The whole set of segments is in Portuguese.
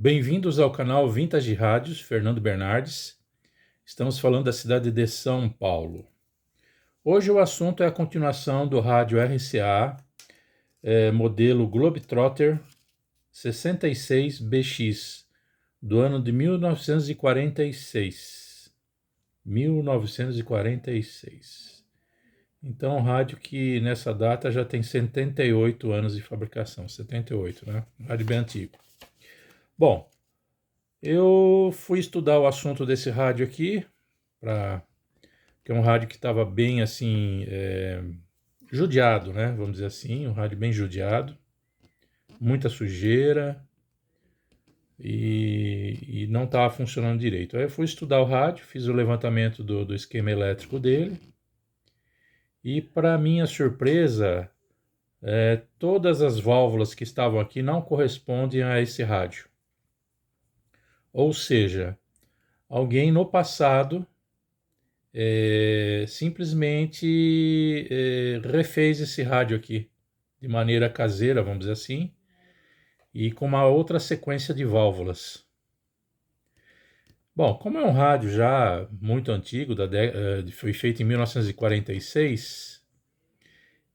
Bem-vindos ao canal Vintage Rádios, Fernando Bernardes. Estamos falando da cidade de São Paulo. Hoje o assunto é a continuação do rádio RCA, modelo Globetrotter 66BX, do ano de 1946. 1946. Então, um rádio que nessa data já tem 78 anos de fabricação. 78, né? Um rádio bem antigo. Bom, eu fui estudar o assunto desse rádio aqui, que é um rádio que estava bem assim, judiado, né? Vamos dizer assim, um rádio bem judiado, muita sujeira e não estava funcionando direito. Aí eu fui estudar o rádio, fiz o levantamento do esquema elétrico dele e, para minha surpresa, todas as válvulas que estavam aqui não correspondem a esse rádio. Ou seja, alguém no passado simplesmente refez esse rádio aqui de maneira caseira, vamos dizer assim, e com uma outra sequência de válvulas. Bom, como é um rádio já muito antigo, foi feito em 1946,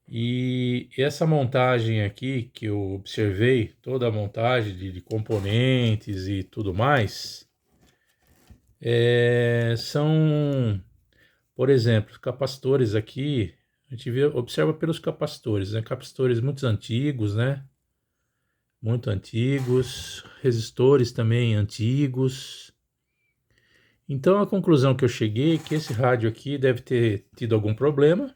e essa montagem aqui que eu observei, toda a montagem de componentes e tudo mais, são, por exemplo, capacitores aqui. A gente observa pelos capacitores, né? Capacitores muito antigos, né? Muito antigos, resistores também antigos. Então a conclusão que eu cheguei é que esse rádio aqui deve ter tido algum problema.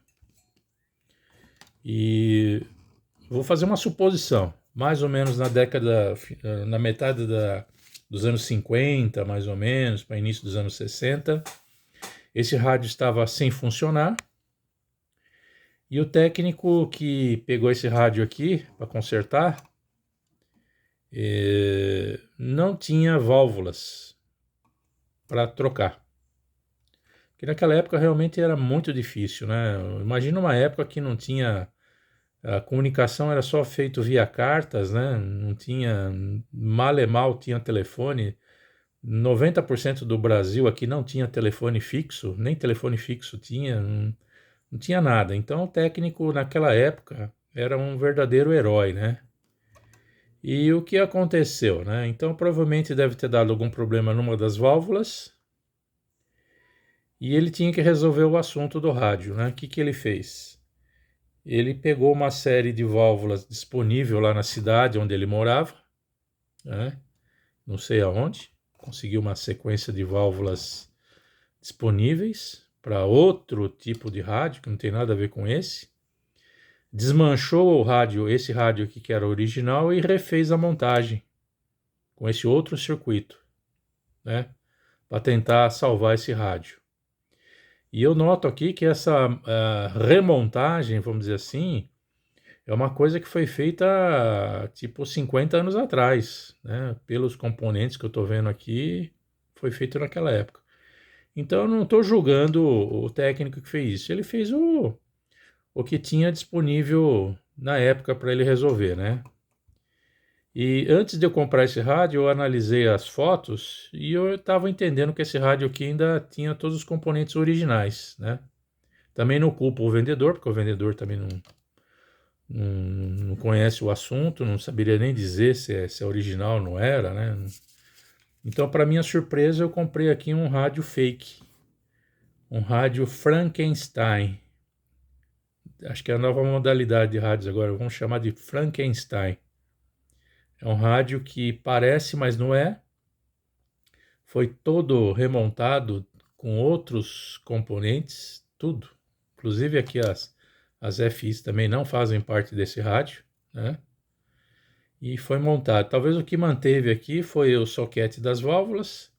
E vou fazer uma suposição, mais ou menos na metade dos anos 50, mais ou menos, para início dos anos 60, esse rádio estava sem funcionar. E o técnico que pegou esse rádio aqui para consertar não tinha válvulas para trocar. Porque naquela época realmente era muito difícil, né? Imagina uma época que não tinha... A comunicação era só feita via cartas, né? Não tinha... Mal e mal tinha telefone. 90% do Brasil aqui não tinha telefone fixo, nem telefone fixo tinha, não tinha nada. Então o técnico naquela época era um verdadeiro herói, né? E o que aconteceu, né? Então provavelmente deve ter dado algum problema numa das válvulas e ele tinha que resolver o assunto do rádio, né? O que ele fez? Ele pegou uma série de válvulas disponível lá na cidade onde ele morava, né? Não sei aonde, conseguiu uma sequência de válvulas disponíveis para outro tipo de rádio, que não tem nada a ver com esse. Desmanchou o rádio, esse rádio aqui que era original, e refez a montagem com esse outro circuito, né? Para tentar salvar esse rádio. E eu noto aqui que essa remontagem, vamos dizer assim, é uma coisa que foi feita tipo 50 anos atrás, né? Pelos componentes que eu estou vendo aqui, foi feito naquela época. Então eu não estou julgando o técnico que fez isso. Ele fez o que tinha disponível na época para ele resolver, né? E antes de eu comprar esse rádio, eu analisei as fotos e eu estava entendendo que esse rádio aqui ainda tinha todos os componentes originais, né? Também não culpo o vendedor, porque o vendedor também não conhece o assunto, não saberia nem dizer se é original ou não era, né? Então, para minha surpresa, eu comprei aqui um rádio fake, um rádio Frankenstein. Acho que é a nova modalidade de rádios agora, vamos chamar de Frankenstein. É um rádio que parece, mas não é. Foi todo remontado com outros componentes, tudo. Inclusive aqui as FIs também não fazem parte desse rádio, né? E foi montado. Talvez o que manteve aqui foi o soquete das válvulas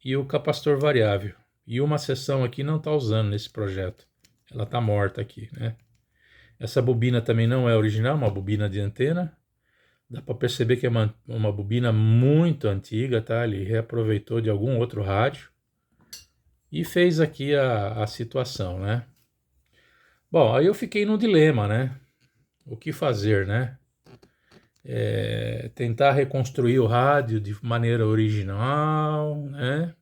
e o capacitor variável. E uma seção aqui não está usando nesse projeto. Ela está morta aqui, né? Essa bobina também não é original, uma bobina de antena. Dá para perceber que é uma bobina muito antiga, tá? Ele reaproveitou de algum outro rádio e fez aqui a situação, né? Bom, aí eu fiquei no dilema, né? O que fazer, né? tentar reconstruir o rádio de maneira original, né?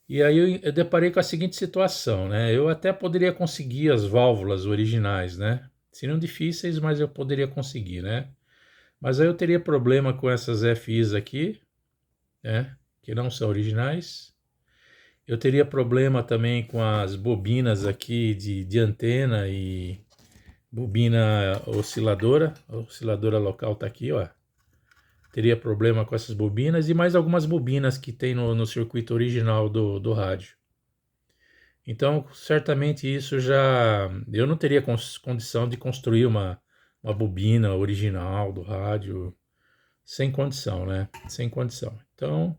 E aí eu deparei com a seguinte situação, né? Eu até poderia conseguir as válvulas originais, né? Seriam difíceis, mas eu poderia conseguir, né? Mas aí eu teria problema com essas FIs aqui, né? Que não são originais. Eu teria problema também com as bobinas aqui de antena e bobina osciladora. A osciladora local tá aqui, ó. Teria problema com essas bobinas e mais algumas bobinas que tem no circuito original do rádio. Então, certamente isso já... Eu não teria condição de construir uma bobina original do rádio sem condição, né? Sem condição. Então,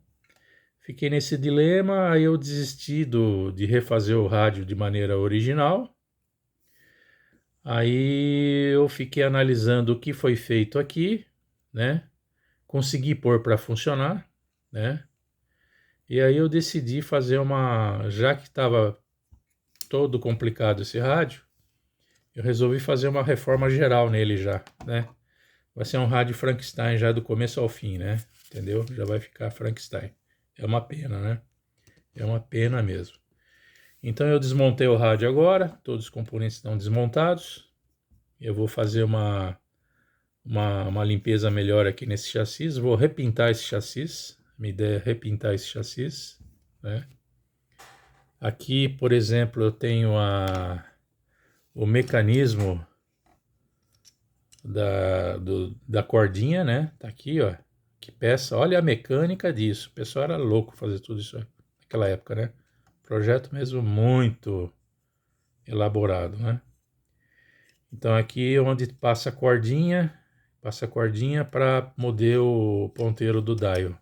fiquei nesse dilema, aí eu desisti de refazer o rádio de maneira original. Aí eu fiquei analisando o que foi feito aqui, né? Consegui pôr para funcionar, né? E aí eu decidi fazer já que estava todo complicado esse rádio, eu resolvi fazer uma reforma geral nele já, né? Vai ser um rádio Frankenstein já do começo ao fim, né? Entendeu? Já vai ficar Frankenstein. É uma pena, né? É uma pena mesmo. Então eu desmontei o rádio agora, todos os componentes estão desmontados. Eu vou fazer uma limpeza melhor aqui nesse chassi, vou repintar esse chassi. Minha ideia é repintar esse chassi, né? Aqui, por exemplo, eu tenho o mecanismo da cordinha, né? Tá aqui, ó. Que peça. Olha a mecânica disso. O pessoal era louco fazer tudo isso naquela época, né? Projeto mesmo muito elaborado, né? Então aqui onde passa a cordinha para mover o ponteiro do dial.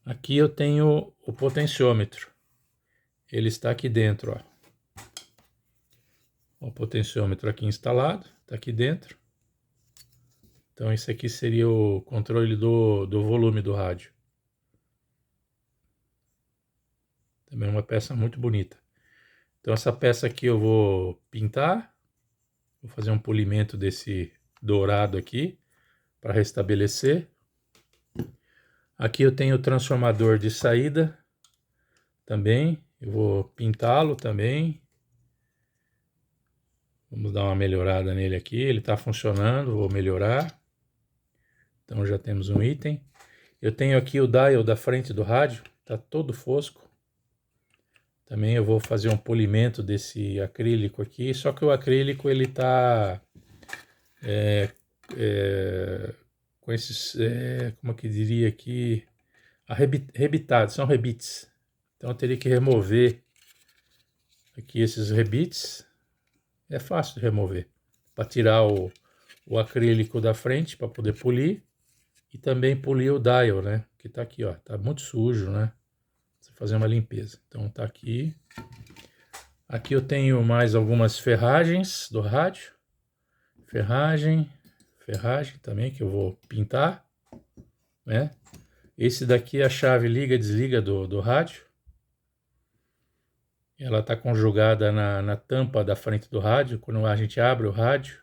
Aqui eu tenho o potenciômetro. Ele está aqui dentro, ó. O potenciômetro aqui instalado, está aqui dentro. Então esse aqui seria o controle do volume do rádio. Também é uma peça muito bonita. Então essa peça aqui eu vou pintar. Vou fazer um polimento desse dourado aqui para restabelecer. Aqui eu tenho o transformador de saída também. Eu vou pintá-lo também. Vamos dar uma melhorada nele aqui. Ele está funcionando, vou melhorar. Então já temos um item. Eu tenho aqui o dial da frente do rádio. Está todo fosco. Também eu vou fazer um polimento desse acrílico aqui. Só que o acrílico ele está com esses, como que diria aqui, rebitados, são rebites. Então eu teria que remover aqui esses rebites. É fácil de remover. Para tirar o acrílico da frente, para poder polir. E também polir o dial, né? Que tá aqui, ó. Tá muito sujo, né? Precisa fazer uma limpeza. Então tá aqui. Aqui eu tenho mais algumas ferragens do rádio. Ferragem também que eu vou pintar, né? Esse daqui é a chave liga e desliga do rádio. Ela está conjugada na tampa da frente do rádio. Quando a gente abre o rádio,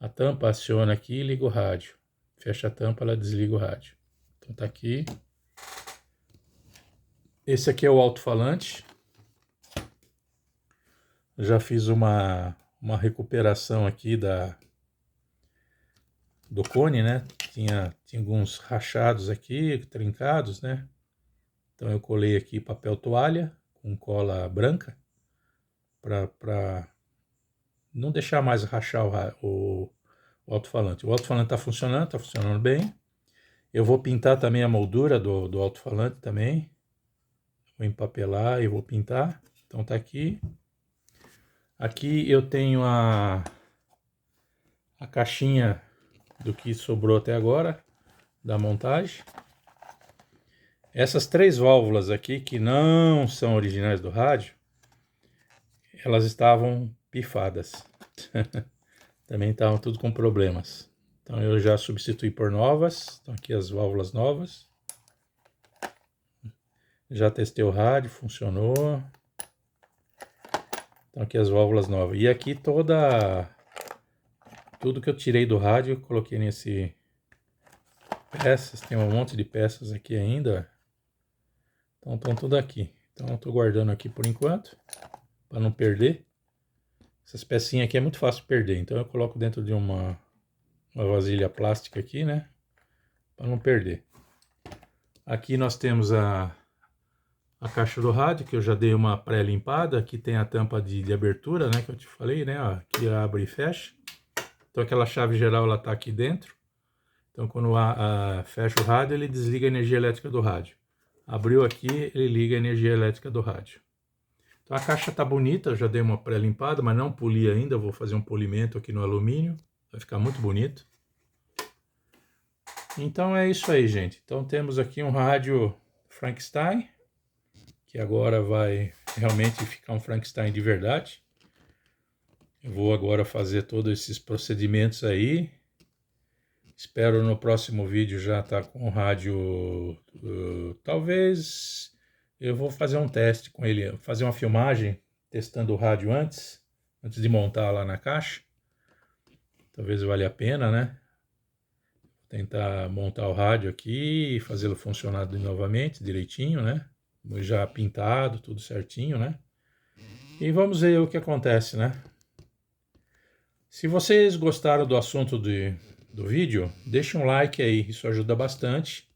a tampa aciona aqui e liga o rádio. Fecha a tampa, ela desliga o rádio. Então tá aqui. Esse aqui é o alto-falante. Já fiz uma recuperação aqui do cone, né? Tinha alguns rachados aqui, trincados, né? Então eu colei aqui papel toalha com cola branca para não deixar mais rachar o alto-falante. O alto-falante está funcionando bem. Eu vou pintar também a moldura do alto-falante também. Vou empapelar e vou pintar. Então tá aqui. Aqui eu tenho a caixinha do que sobrou até agora, da montagem. Essas três válvulas aqui, que não são originais do rádio, elas estavam pifadas. Também estavam tudo com problemas. Então eu já substituí por novas. Então aqui as válvulas novas. Já testei o rádio, funcionou. Então aqui as válvulas novas. E aqui toda tudo que eu tirei do rádio, eu coloquei nesse peças, tem um monte de peças aqui ainda. Então estão tudo aqui. Então eu tô guardando aqui por enquanto, para não perder. Essas pecinhas aqui é muito fácil de perder, então eu coloco dentro de uma vasilha plástica aqui, né? Para não perder. Aqui nós temos a caixa do rádio, que eu já dei uma pré-limpada. Aqui tem a tampa de abertura, né? Que eu te falei, né? Ó, aqui abre e fecha. Então aquela chave geral, ela tá aqui dentro. Então quando fecha o rádio, ele desliga a energia elétrica do rádio. Abriu aqui, ele liga a energia elétrica do rádio. Então a caixa tá bonita, eu já dei uma pré-limpada, mas não poli ainda. Eu vou fazer um polimento aqui no alumínio. Vai ficar muito bonito. Então é isso aí, gente. Então temos aqui um rádio Frankenstein, que agora vai realmente ficar um Frankenstein de verdade. Eu vou agora fazer todos esses procedimentos aí. Espero no próximo vídeo já estar com o rádio. Talvez eu vou fazer um teste com ele, fazer uma filmagem testando o rádio antes de montar lá na caixa. Talvez valha a pena, né? Tentar montar o rádio aqui e fazê-lo funcionar novamente, direitinho, né? Já pintado, tudo certinho, né? E vamos ver o que acontece, né? Se vocês gostaram do assunto do vídeo, deixe um like aí, isso ajuda bastante.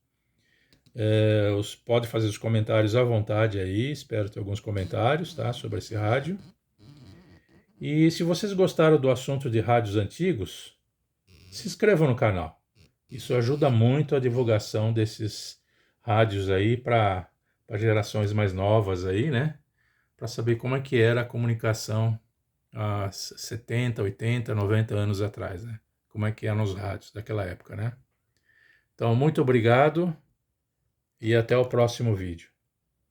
Pode fazer os comentários à vontade aí, espero ter alguns comentários, tá? Sobre esse rádio. E se vocês gostaram do assunto de rádios antigos, se inscrevam no canal. Isso ajuda muito a divulgação desses rádios aí para gerações mais novas aí, né? Para saber como é que era a comunicação há 70, 80, 90 anos atrás, né? Como é que eram os rádios daquela época, né? Então, muito obrigado e até o próximo vídeo.